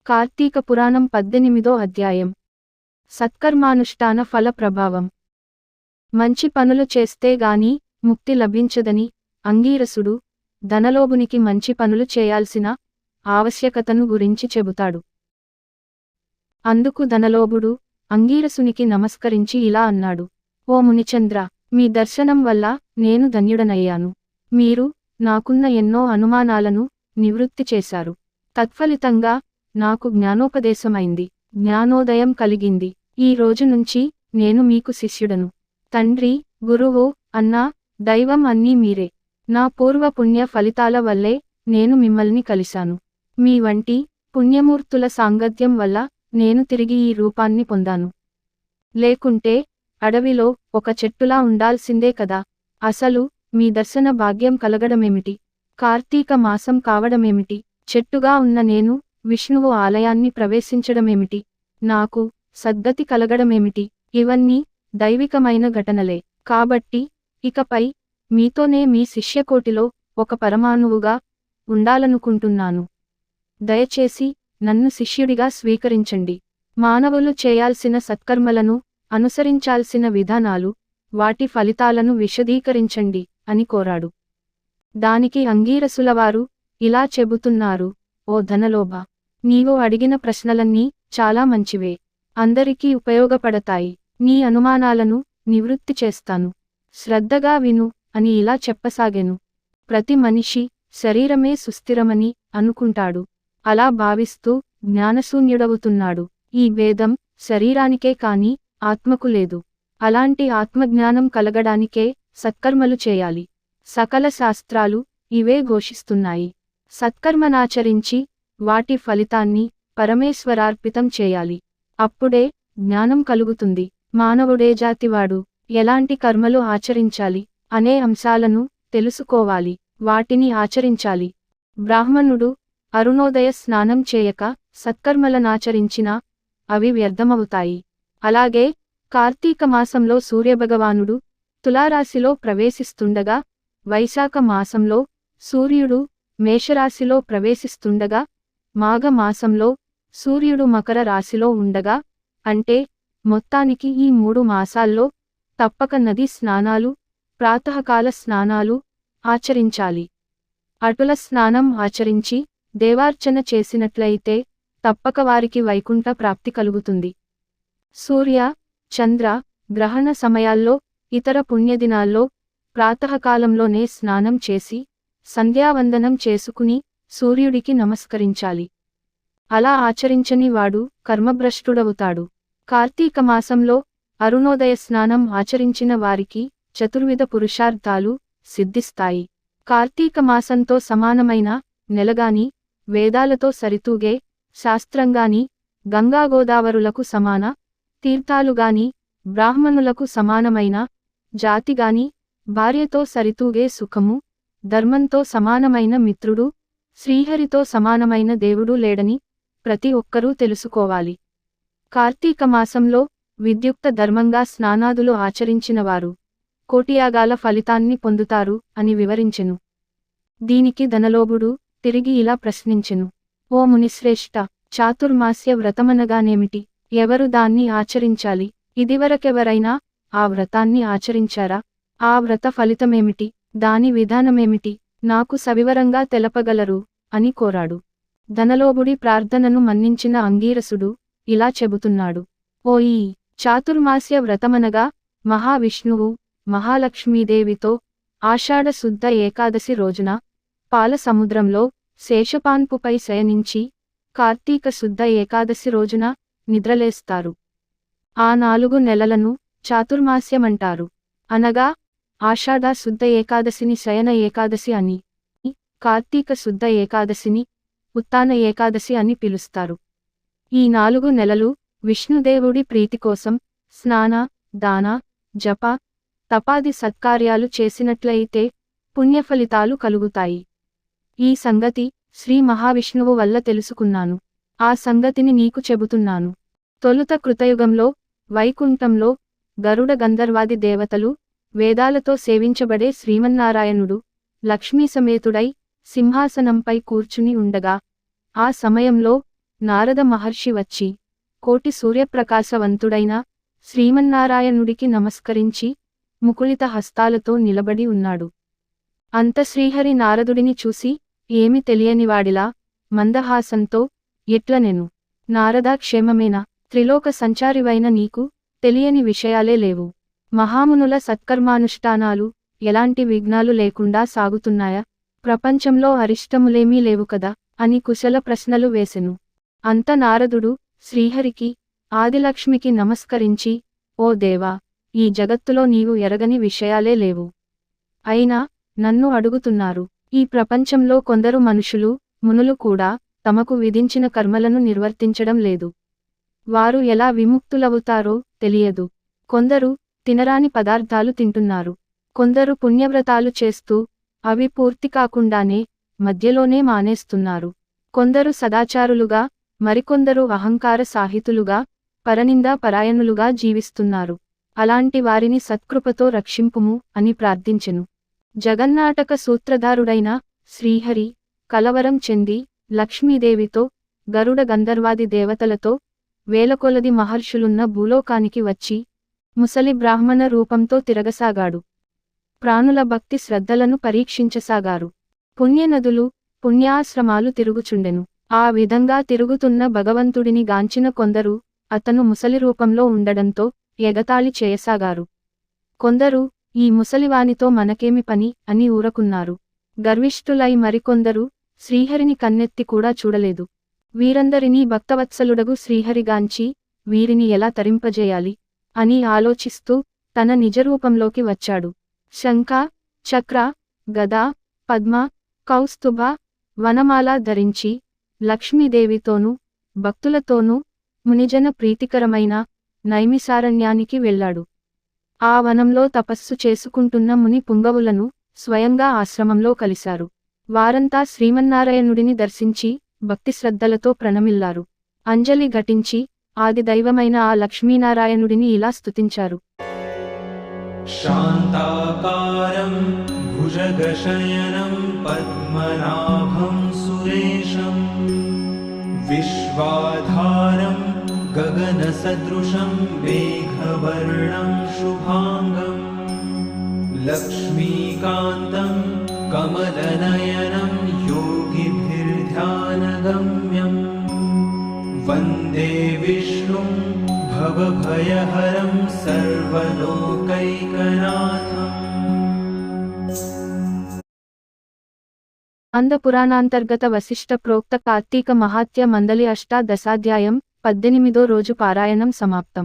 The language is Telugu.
కార్తీక పురాణం 18వ అధ్యాయం. సత్కర్మానుష్ఠాన ఫల ప్రభావం. మంచి పనులు చేస్తే గాని ముక్తి లభించదని అంగీరసుడు ధనలోభునికి మంచి పనులు చేయాల్సిన ఆవశ్యకతను గురించి చెబుతాడు. అందుకు ధనలోభుడు అంగీరసునికి నమస్కరించి ఇలా అన్నాడు: ఓ మునిచంద్ర, మీ దర్శనం వల్ల నేను ధన్యుడనయ్యాను. మీరు నాకున్న ఎన్నో అనుమానాలను నివృత్తి చేశారు. తత్ఫలితంగా నాకు జ్ఞానోపదేశమైంది, జ్ఞానోదయం కలిగింది. ఈ రోజు నుంచి నేను మీకు శిష్యుడను. తండ్రి, గురువు, అన్నా, దైవం అన్నీ మీరే. నా పూర్వ పుణ్య ఫలితాల వల్లే నేను మిమ్మల్ని కలిశాను. మీ వంటి పుణ్యమూర్తుల సాంగత్యం వల్ల నేను తిరిగి ఈ రూపాన్ని పొందాను. లేకుంటే అడవిలో ఒక చెట్టులా ఉండాల్సిందే కదా. అసలు మీ దర్శన భాగ్యం కలగడమేమిటి? కార్తీక మాసం కావడమేమిటి? చెట్టుగా ఉన్న నేను విష్ణువు ఆలయాన్ని ప్రవేశించడమేమిటి? నాకు సద్గతి కలగడమేమిటి? ఇవన్నీ దైవికమైన ఘటనలే. కాబట్టి ఇకపై మీతోనే మీ శిష్యకోటిలో ఒక పరమాణువుగా ఉండాలనుకుంటున్నాను. దయచేసి నన్ను శిష్యుడిగా స్వీకరించండి. మానవులు చేయాల్సిన సత్కర్మలను, అనుసరించాల్సిన విధానాలు, వాటి ఫలితాలను విశదీకరించండి అని కోరాడు. దానికి అంగీరసులవారు ఇలా చెబుతున్నారు: ఓ ధనలోభ, నీవు అడిగిన ప్రశ్నలన్నీ చాలా మంచివే. అందరికీ ఉపయోగపడతాయి. నీ అనుమానాలను నివృత్తి చేస్తాను. శ్రద్ధగా విను అని ఇలా చెప్పసాగెను. ప్రతి మనిషి శరీరమే సుస్థిరమని అనుకుంటాడు. అలా భావిస్తూ జ్ఞానశూన్యుడవుతున్నాడు. ఈ భేదం శరీరానికే కాని ఆత్మకు లేదు. అలాంటి ఆత్మజ్ఞానం కలగడానికే సత్కర్మలు చేయాలి. సకల శాస్త్రాలు ఇవే ఘోషిస్తున్నాయి. సత్కర్మనాచరించి వాటి ఫలితాన్ని పరమేశ్వరార్పితం చేయాలి. అప్పుడే జ్ఞానం కలుగుతుంది. మానవుడే జాతివాడు ఎలాంటి కర్మలు ఆచరించాలి అనే అంశాలను తెలుసుకోవాలి, వాటిని ఆచరించాలి. బ్రాహ్మణుడు అరుణోదయ స్నానం చేయక సత్కర్మలనాచరించినా అవి వ్యర్థమవుతాయి. అలాగే కార్తీక మాసంలో సూర్యభగవానుడు తులారాశిలో ప్రవేశిస్తుండగా, వైశాఖ మాసంలో సూర్యుడు మేషరాశిలో ప్రవేశిస్తుండగా, మాఘ మాసంలో సూర్యుడు మకర రాశిలో ఉండగా, అంటే మొత్తానికి ఈ 3 మాసాల్లో తప్పక నదీ స్నానాలు, ప్రాతకాల స్నానాలు ఆచరించాలి. అటుల స్నానం ఆచరించి దేవార్చన చేసినట్లయితే తప్పక వారికి వైకుంఠ ప్రాప్తి కలుగుతుంది. సూర్య, చంద్ర గ్రహణ సమయాల్లో, ఇతర పుణ్యదినాల్లో ప్రాతకాలంలోనే స్నానం చేసి సంధ్యావందనం చేసుకుని సూర్యుడికి నమస్కరించాలి. అలా ఆచరించని వాడు కర్మభ్రష్టుడవుతాడు. కార్తీక మాసంలో అరుణోదయ స్నానం ఆచరించిన వారికి చతుర్విధ పురుషార్థాలు సిద్ధిస్తాయి. కార్తీక మాసంతో సమానమైన నెలగాని, వేదాలతో సరితూగే శాస్త్రంగాని, గంగాగోదావరులకు సమాన తీర్థాలుగాని, బ్రాహ్మణులకు సమానమైన జాతిగాని, భార్యతో సరితూగే సుఖము, ధర్మంతో సమానమైన మిత్రుడు, శ్రీహరితో సమానమైన దేవుడు లేడని ప్రతి ఒక్కరూ తెలుసుకోవాలి. కార్తీక మాసంలో విద్యుక్త ధర్మంగా స్నానాదులు ఆచరించినవారు కోటియాగాల ఫలితాన్ని పొందుతారు అని వివరించెను. దీనికి ధనలోభుడు తిరిగి ఇలా ప్రశ్నించెను: ఓ మునిశ్రేష్ఠ, చాతుర్మాస్య వ్రతమనగానేమిటి? ఎవరు దాన్ని ఆచరించాలి? ఇదివరకెవరైనా ఆ వ్రతాన్ని ఆచరించారా? ఆ వ్రత ఫలితమేమిటి? దాని విధానమేమిటి? నాకు సవివరంగా తెలపగలరు అని కోరాడు. ధనలోభుడి ప్రార్థనను మన్నించిన అంగీరసుడు ఇలా చెబుతున్నాడు: ఓ ఈ చాతుర్మాస్య వ్రతమనగా మహావిష్ణువు మహాలక్ష్మీదేవితో ఆషాఢ శుద్ధ ఏకాదశి రోజున పాల సముద్రంలో శేషపాన్పుపై శయనించి కార్తీక శుద్ధ ఏకాదశి రోజున నిద్రలేస్తారు. ఆ 4 నెలలను చాతుర్మాస్యమంటారు. అనగా ఆషాఢ శుద్ధ ఏకాదశిని శయన ఏకాదశి అని, కార్తీక శుద్ధ ఏకాదశిని ఉత్తాన ఏకాదశి అని పిలుస్తారు. ఈ 4 నెలలు విష్ణుదేవుడి ప్రీతి కోసం స్నాన, దాన, జప, తపాది సత్కార్యాలు చేసినట్లయితే పుణ్యఫలితాలు కలుగుతాయి. ఈ సంగతి శ్రీ మహావిష్ణువు వల్ల తెలుసుకున్నాను. ఆ సంగతిని నీకు చెబుతున్నాను. తొలుత కృతయుగంలో వైకుంఠంలో గరుడ గంధర్వాది దేవతలు వేదాలతో సేవించబడే శ్రీమన్నారాయణుడు లక్ష్మీ సమేతుడై సింహాసనంపై కూర్చుని ఉండగా, ఆ సమయంలో నారద మహర్షి వచ్చి కోటి సూర్యప్రకాశవంతుడైన శ్రీమన్నారాయణుడికి నమస్కరించి ముకుళిత హస్తాలతో నిలబడి ఉన్నాడు. అంత శ్రీహరి నారదుడిని చూసి ఏమి తెలియనివాడిలా మందహాసంతో ఎట్లనెను, నారదా క్షేమమేనా? త్రిలోక సంచారివైన నీకు తెలియని విషయాలే లేవు. మహామునుల సత్కర్మానుష్ఠానాలు ఎలాంటి విఘ్నాలు లేకుండా సాగుతున్నాయా? ప్రపంచంలో అరిష్టములేమీ లేవు కదా అని కుశల ప్రశ్నలు వేసెను. అంత నారదుడు శ్రీహరికి ఆదిలక్ష్మికి నమస్కరించి, ఓ దేవా, ఈ జగత్తులో నీవు ఎరగని విషయాలే లేవు. అయినా నన్ను అడుగుతున్నారు. ఈ ప్రపంచంలో కొందరు మనుషులు మునులు కూడా తమకు విధించిన కర్మలను నిర్వర్తించడం లేదు. వారు ఎలా విముక్తులవుతారో తెలియదు. కొందరు తినరాని పదార్థాలు తింటున్నారు. కొందరు పుణ్యవ్రతాలు చేస్తూ అవి పూర్తి కాకుండానే మధ్యలోనే మానేస్తున్నారు. కొందరు సదాచారులుగా, మరికొందరు అహంకార సాహితులుగా, పరనిందా పరాయణులుగా జీవిస్తున్నారు. అలాంటి వారిని సత్కృపతో రక్షింపుము అని ప్రార్థించెను. జగన్నాటక సూత్రధారుడైన శ్రీహరి కలవరం చెంది లక్ష్మీదేవితో, గరుడ గంధర్వాది దేవతలతో, వేలకొలది మహర్షులున్న భూలోకానికి వచ్చి ముసలి బ్రాహ్మణ రూపంతో తిరగసాగాడు. ప్రాణుల భక్తి శ్రద్ధలను పరీక్షించసాగారు. పుణ్యనదులు, పుణ్యాశ్రమాలు తిరుగుచుండెను. ఆ విధంగా తిరుగుతున్న భగవంతుడిని గాంచిన కొందరు అతను ముసలి రూపంలో ఉండడంతో ఎగతాళి చేయసాగారు. కొందరు ఈ ముసలివానితో మనకేమి పని అని ఊరకున్నారు. గర్విష్ఠులై మరికొందరు శ్రీహరిని కన్నెత్తి కూడా చూడలేదు. వీరందరినీ భక్తవత్సలుడగు శ్రీహరిగాంచి వీరిని ఎలా తరింపజేయాలి అని ఆలోచిస్తూ తన నిజరూపంలోకి వచ్చాడు. శంఖ, చక్ర, గద, పద్మ, కౌస్తుభ, వనమాల ధరించి లక్ష్మీదేవితోనూ భక్తులతోనూ మునిజన ప్రీతికరమైన నైమిసారణ్యానికి వెళ్ళాడు. ఆ వనంలో తపస్సు చేసుకుంటున్న ముని పుంగవులను స్వయంగా ఆశ్రమంలో కలిశారు. వారంతా శ్రీమన్నారాయణుడిని దర్శించి భక్తిశ్రద్ధలతో ప్రణమిల్లారు. అంజలి ఘటించి ఆదిదైవమైన ఆ లక్ష్మీనారాయణుడిని ఇలా స్తుతించారు. శాంతాకారం భుజగశయనం పద్మనాభం సురేశం విశ్వాధారం గగనసదృశం మేఘవర్ణం శుభాంగం లక్ష్మీకాంతం కమలనయనం యోగిభిర్ధ్యానగమ్యం వందే విష్ణుం భవభయహరం సర్వలోకైకనాథం. స్కంద పురాణాంతర్గత వశిష్ఠ ప్రోక్త కార్తీక మహాత్య మందలి అష్టాదశాధ్యాయం 18వ రోజు పారాయణం సమాప్తం.